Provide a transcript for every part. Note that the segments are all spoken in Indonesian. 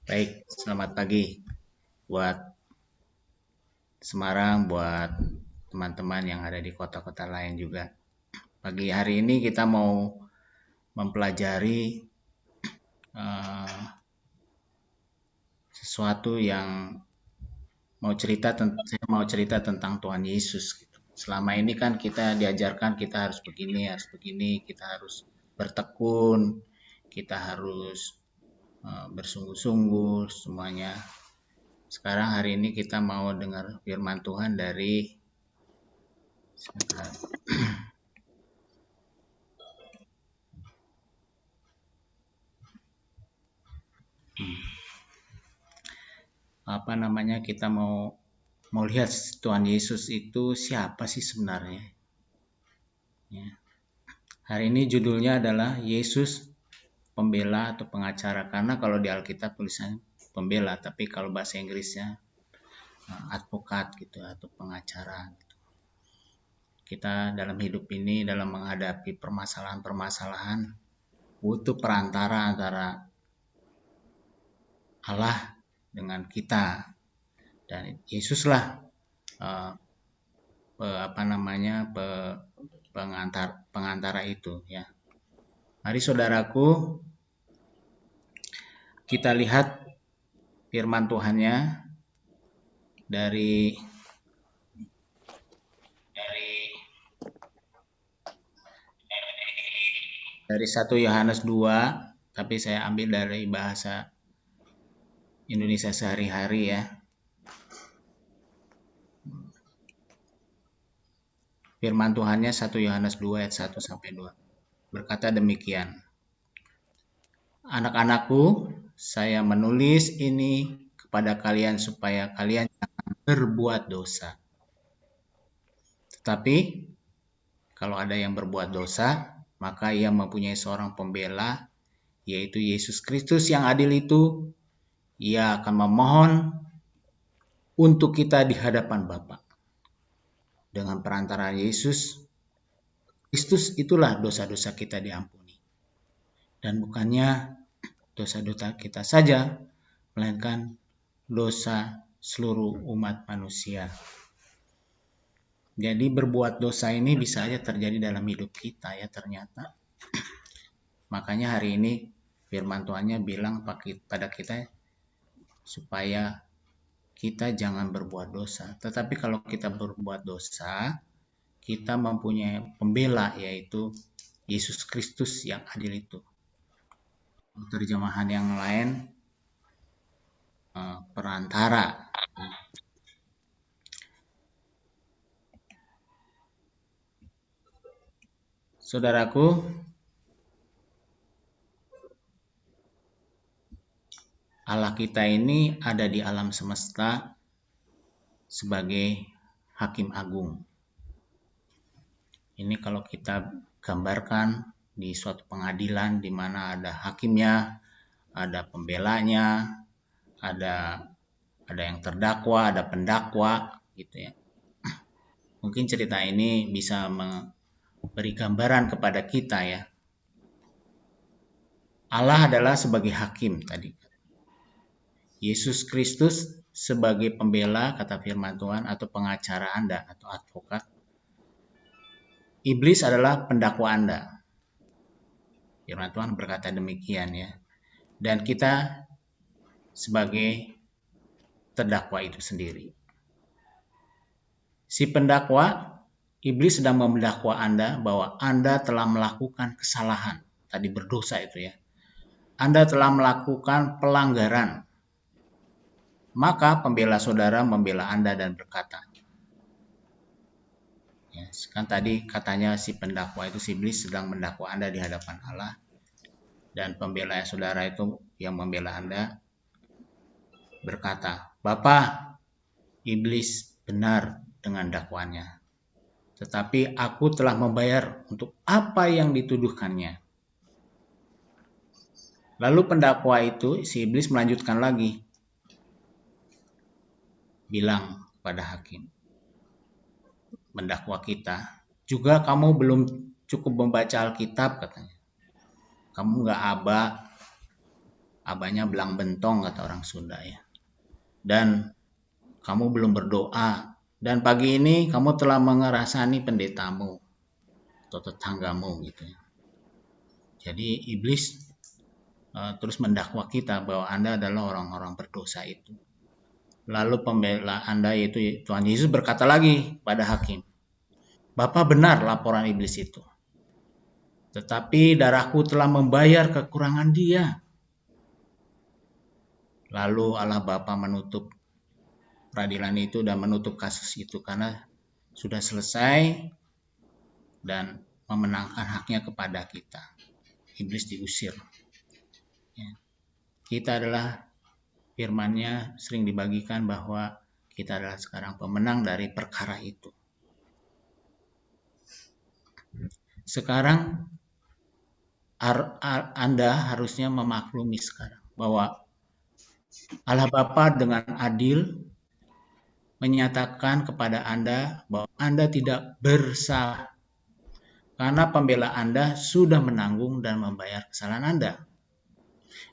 Baik, selamat pagi buat Semarang, buat teman-teman yang ada di kota-kota lain juga. Pagi hari ini kita mau mempelajari uh, sesuatu yang saya mau cerita tentang Tuhan Yesus. Gitu. Selama ini kan kita diajarkan kita harus begini, kita harus bertekun, kita harus bersungguh-sungguh semuanya. Sekarang hari ini kita mau dengar firman Tuhan dari kita mau lihat Tuhan Yesus itu siapa sih sebenarnya. Ya. Hari ini judulnya adalah Yesus pembela atau pengacara, karena kalau di Alkitab tulisannya pembela, tapi kalau bahasa Inggrisnya advokat gitu atau pengacara. Gitu. Kita dalam hidup ini dalam menghadapi permasalahan-permasalahan butuh perantara antara Allah dengan kita, dan Yesuslah pengantara itu ya. Mari saudaraku, kita lihat firman Tuhannya dari 1 Yohanes 2, tapi saya ambil dari bahasa Indonesia sehari-hari ya. Firman Tuhannya 1 Yohanes 2 ayat 1 sampai 2. Berkata demikian. Anak-anakku, saya menulis ini kepada kalian supaya kalian jangan berbuat dosa. Tetapi kalau ada yang berbuat dosa, maka ia mempunyai seorang pembela, yaitu Yesus Kristus yang adil itu. Ia akan memohon untuk kita di hadapan Bapa. Dengan perantara Yesus Kristus itulah dosa-dosa kita diampuni. Dan bukannya dosa-dosa kita saja, melainkan dosa seluruh umat manusia. Jadi berbuat dosa ini bisa aja terjadi dalam hidup kita ya ternyata. Makanya hari ini firman Tuhannya bilang pada kita supaya kita jangan berbuat dosa. Tetapi kalau kita berbuat dosa, kita mempunyai pembela, yaitu Yesus Kristus yang adil itu. Terjemahan yang lain, perantara. Saudaraku, Allah kita ini ada di alam semesta sebagai Hakim Agung. Ini kalau kita gambarkan di suatu pengadilan di mana ada hakimnya, ada pembelanya, ada yang terdakwa, ada pendakwa, gitu ya. Mungkin cerita ini bisa memberi gambaran kepada kita ya. Allah adalah sebagai hakim tadi. Yesus Kristus sebagai pembela, kata firman Tuhan, atau pengacara Anda atau advokat. Iblis adalah pendakwa Anda. Firman Tuhan berkata demikian ya. Dan kita sebagai terdakwa itu sendiri. Si pendakwa, iblis sedang mendakwa Anda bahwa Anda telah melakukan kesalahan. Tadi berdosa itu ya. Anda telah melakukan pelanggaran. Maka pembela saudara membela Anda dan berkata, ya, kan tadi katanya si pendakwa itu, si iblis sedang mendakwa Anda di hadapan Allah, dan pembela saudara itu yang membela Anda berkata, Bapak, iblis benar dengan dakwaannya, tetapi aku telah membayar untuk apa yang dituduhkannya. Lalu pendakwa itu, si iblis melanjutkan lagi, bilang pada hakim, mendakwa kita, juga kamu belum cukup membaca Alkitab katanya. Kamu nggak abahnya belang bentong kata orang Sunda ya. Dan kamu belum berdoa. Dan pagi ini kamu telah mengerasani pendetamu atau tetanggamu gitu ya. Jadi iblis terus mendakwa kita bahwa Anda adalah orang-orang berdosa itu. Lalu pembela Anda yaitu Tuhan Yesus berkata lagi pada hakim, Bapak benar laporan iblis itu. Tetapi darahku telah membayar kekurangan dia. Lalu Allah Bapa menutup peradilan itu dan menutup kasus itu karena sudah selesai dan memenangkan haknya kepada kita. Iblis diusir. Ya. Kita adalah firman-Nya sering dibagikan bahwa kita adalah sekarang pemenang dari perkara itu. Sekarang Anda harusnya memaklumi sekarang bahwa Allah Bapa dengan adil menyatakan kepada Anda bahwa Anda tidak bersalah karena pembela Anda sudah menanggung dan membayar kesalahan Anda.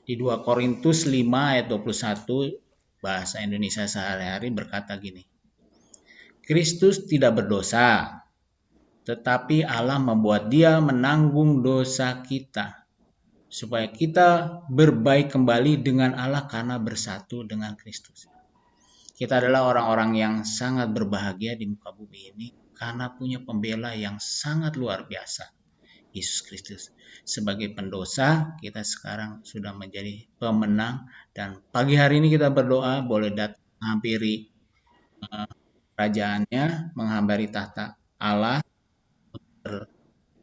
Di 2 Korintus 5 ayat 21 bahasa Indonesia sehari-hari berkata gini, Kristus tidak berdosa, tetapi Allah membuat dia menanggung dosa kita, supaya kita berbaik kembali dengan Allah karena bersatu dengan Kristus. Kita adalah orang-orang yang sangat berbahagia di muka bumi ini karena punya pembela yang sangat luar biasa, Yesus Kristus. Sebagai pendosa, kita sekarang sudah menjadi pemenang dan pagi hari ini kita berdoa boleh datang menghampiri kerajaannya, menghampiri tahta Allah,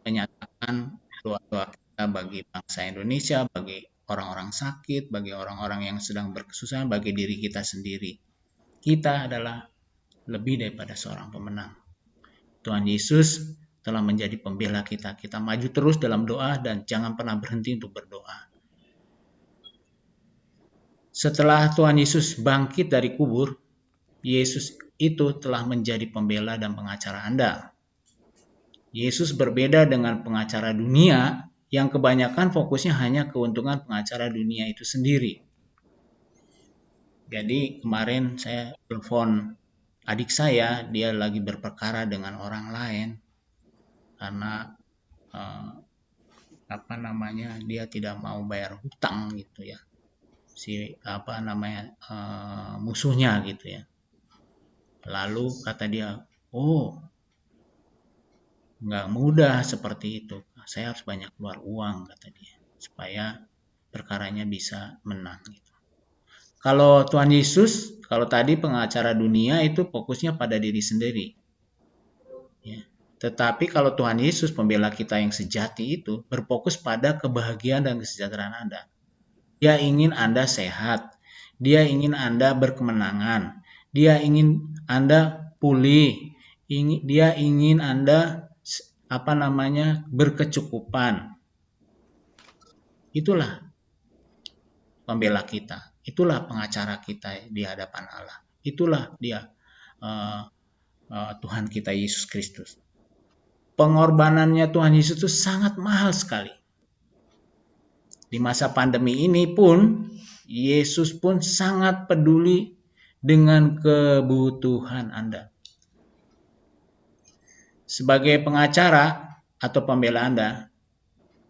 menyatakan doa-doa kita bagi bangsa Indonesia, bagi orang-orang sakit, bagi orang-orang yang sedang berkesusahan, bagi diri kita sendiri. Kita adalah lebih daripada seorang pemenang. Tuhan Yesus telah menjadi pembela kita. Kita maju terus dalam doa dan jangan pernah berhenti untuk berdoa. Setelah Tuhan Yesus bangkit dari kubur, Yesus itu telah menjadi pembela dan pengacara Anda. Yesus berbeda dengan pengacara dunia yang kebanyakan fokusnya hanya keuntungan pengacara dunia itu sendiri. Jadi kemarin saya telepon adik saya, dia lagi berperkara dengan orang lain karena dia tidak mau bayar hutang gitu ya, musuhnya gitu ya. Lalu kata dia, nggak mudah seperti itu. Saya harus banyak keluar uang, kata dia, supaya perkaranya bisa menang. Gitu. Kalau Tuhan Yesus, kalau tadi pengacara dunia itu fokusnya pada diri sendiri. Ya. Tetapi kalau Tuhan Yesus, pembela kita yang sejati itu, berfokus pada kebahagiaan dan kesejahteraan Anda. Dia ingin Anda sehat. Dia ingin Anda berkemenangan. Dia ingin Anda pulih. Dia ingin Anda berkecukupan. Itulah pembela kita. Itulah pengacara kita di hadapan Allah. Itulah dia Tuhan kita Yesus Kristus. Pengorbanannya Tuhan Yesus itu sangat mahal sekali. Di masa pandemi ini pun Yesus pun sangat peduli dengan kebutuhan Anda. Sebagai pengacara atau pembela Anda,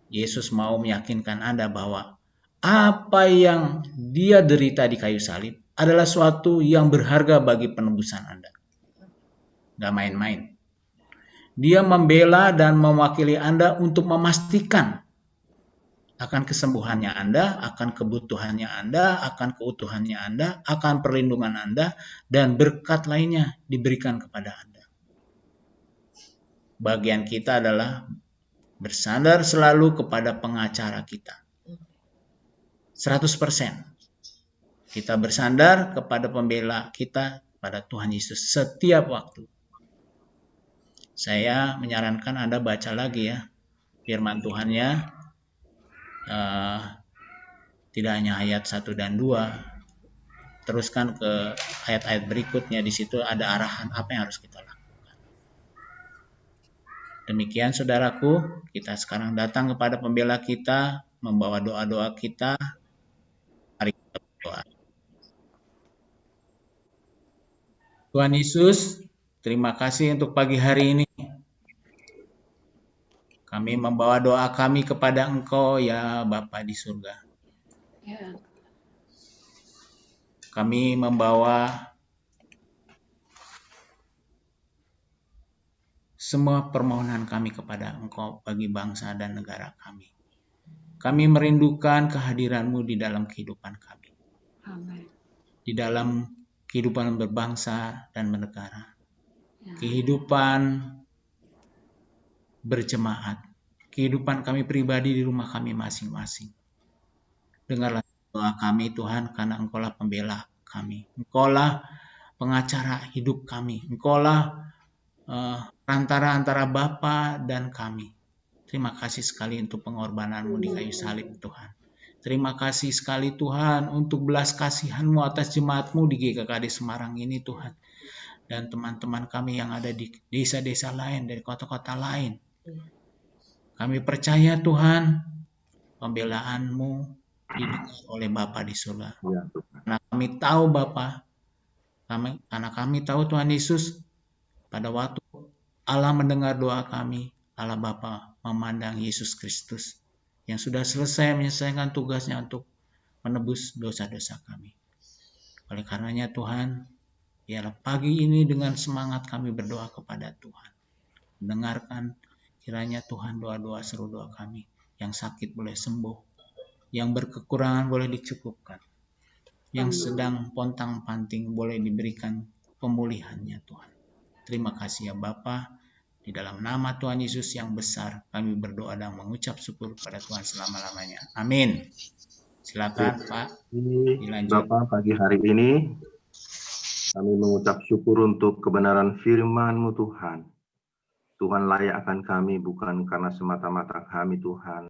Yesus mau meyakinkan Anda bahwa apa yang dia derita di kayu salib adalah suatu yang berharga bagi penebusan Anda. Gak main-main. Dia membela dan mewakili Anda untuk memastikan akan kesembuhannya Anda, akan kebutuhannya Anda, akan keutuhannya Anda, akan perlindungan Anda, dan berkat lainnya diberikan kepada Anda. Bagian kita adalah bersandar selalu kepada pengacara kita. 100%. Kita bersandar kepada pembela kita, pada Tuhan Yesus setiap waktu. Saya menyarankan Anda baca lagi ya firman Tuhannya. Tidak hanya ayat 1 dan 2, teruskan ke ayat-ayat berikutnya. Di situ ada arahan apa yang harus kita lakukan. Demikian saudaraku, kita sekarang datang kepada pembela kita, membawa doa-doa kita, Doa. Tuhan Yesus, terima kasih untuk pagi hari ini. Kami membawa doa kami kepada Engkau ya Bapa di surga. Ya. Kami membawa semua permohonan kami kepada Engkau bagi bangsa dan negara kami. Kami merindukan kehadiran-Mu di dalam kehidupan kami. Amin. Di dalam kehidupan berbangsa dan bernegara. Ya. Kehidupan berjemaat. Kehidupan kami pribadi di rumah kami masing-masing. Dengarlah doa kami Tuhan, karena Engkaulah pembela kami. Engkaulah pengacara hidup kami. Engkaulah perantara antara Bapa dan kami. Terima kasih sekali untuk pengorbanan-Mu di kayu salib Tuhan. Terima kasih sekali Tuhan untuk belas kasihan-Mu atas jemaat-Mu di GKKD Semarang ini Tuhan. Dan teman-teman kami yang ada di desa-desa lain, dari kota-kota lain. Kami percaya Tuhan, pembelaan-Mu didengar oleh Bapa di surga. Ya, Tuhan. Karena kami tahu Bapa, karena kami tahu Tuhan Yesus, pada waktu Allah mendengar doa kami, Allah Bapa memandang Yesus Kristus yang sudah selesai menyelesaikan tugasnya untuk menebus dosa-dosa kami. Oleh karenanya Tuhan, biarlah pagi ini dengan semangat kami berdoa kepada Tuhan. Dengarkan kiranya Tuhan doa-doa seru doa kami. Yang sakit boleh sembuh, yang berkekurangan boleh dicukupkan, yang sedang pontang-panting boleh diberikan pemulihannya Tuhan. Terima kasih ya Bapa. Di dalam nama Tuhan Yesus yang besar, kami berdoa dan mengucap syukur kepada Tuhan selama-lamanya. Amin. Silakan Pak, dilanjut. Bapak, pagi hari ini kami mengucap syukur untuk kebenaran firman-Mu Tuhan. Tuhan layak akan kami bukan karena semata-mata kami Tuhan,